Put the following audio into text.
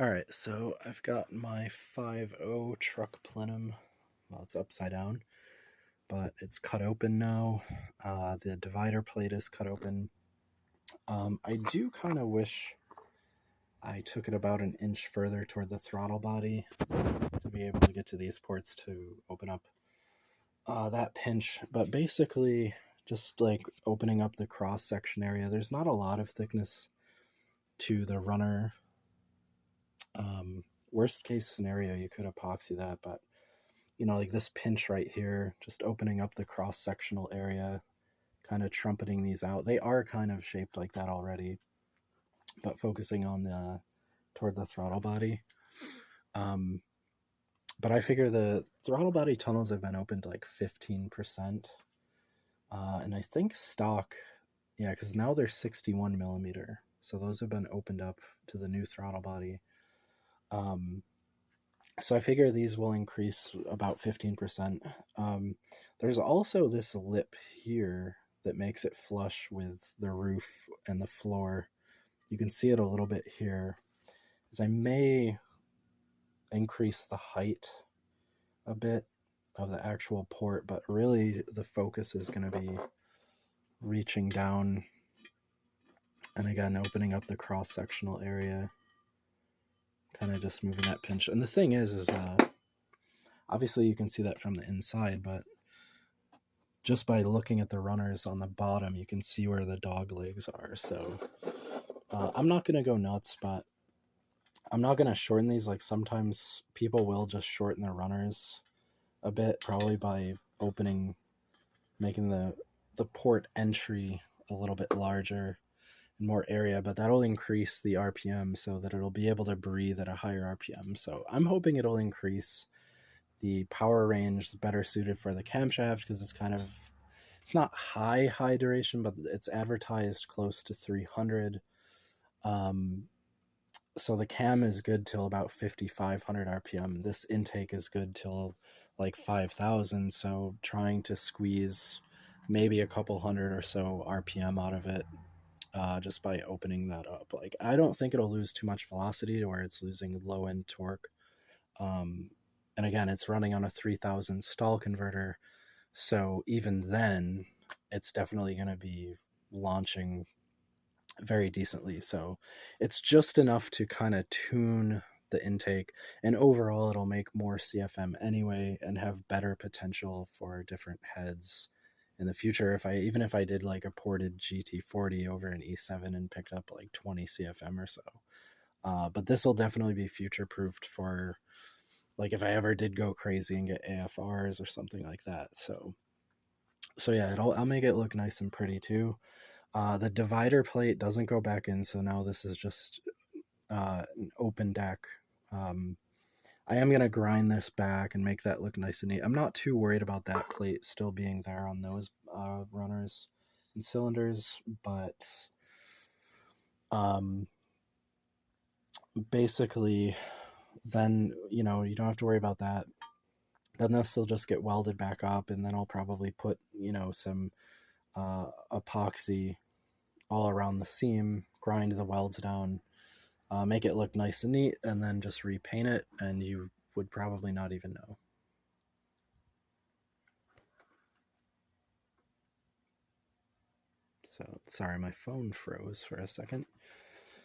Alright, so I've got my 5.0 truck plenum. Well, it's upside down, but it's cut open now. The divider plate is cut open. I do kind of wish I took it about an inch further toward the throttle body to be able to get to these ports to open up that pinch. But basically, just like opening up the cross section area, there's not a lot of thickness to the runner. Worst case scenario, you could epoxy that, but like this pinch right here, just opening up the cross sectional area, kind of trumpeting these out. They are kind of shaped like that already, but focusing on toward the throttle body. But I figure the throttle body tunnels have been opened like 15%. And I think stock, yeah, because now they're 61 millimeter. So those have been opened up to the new throttle body. So I figure these will increase about 15%. There's also this lip here that makes it flush with the roof and the floor. You can see it a little bit here, as I may increase the height a bit of the actual port, but really the focus is going to be reaching down and again opening up the cross-sectional area, kind of just moving that pinch. And the thing is obviously you can see that from the inside, but just by looking at the runners on the bottom, you can see where the dog legs are. So I'm not going to go nuts, but I'm not going to shorten these. Like sometimes people will just shorten their runners a bit, probably by making the port entry a little bit larger and more area, but that'll increase the RPM so that it'll be able to breathe at a higher RPM. So I'm hoping it'll increase the power range, better suited for the camshaft, because it's not high duration, but it's advertised close to 300. So the cam is good till about 5,500 RPM. This intake is good till like 5,000. So trying to squeeze maybe a couple hundred or so RPM out of it just by opening that up. Like I don't think it'll lose too much velocity to where it's losing low end torque. And again, it's running on a 3,000 stall converter. So even then, it's definitely going to be launching very decently. So it's just enough to kind of tune the intake, and overall it'll make more CFM anyway and have better potential for different heads in the future. Even if I did like a ported GT40 over an E7 and picked up like 20 CFM or so. But this will definitely be future proofed for like if I ever did go crazy and get AFRs or something like that. So yeah, I'll make it look nice and pretty too. The divider plate doesn't go back in, so now this is just an open deck. I am going to grind this back and make that look nice and neat. I'm not too worried about that plate still being there on those runners and cylinders, but basically then, you don't have to worry about that. Then this will just get welded back up, and then I'll probably put, some epoxy all around the seam, grind the welds down, make it look nice and neat, and then just repaint it, and you would probably not even know. So sorry, my phone froze for a second.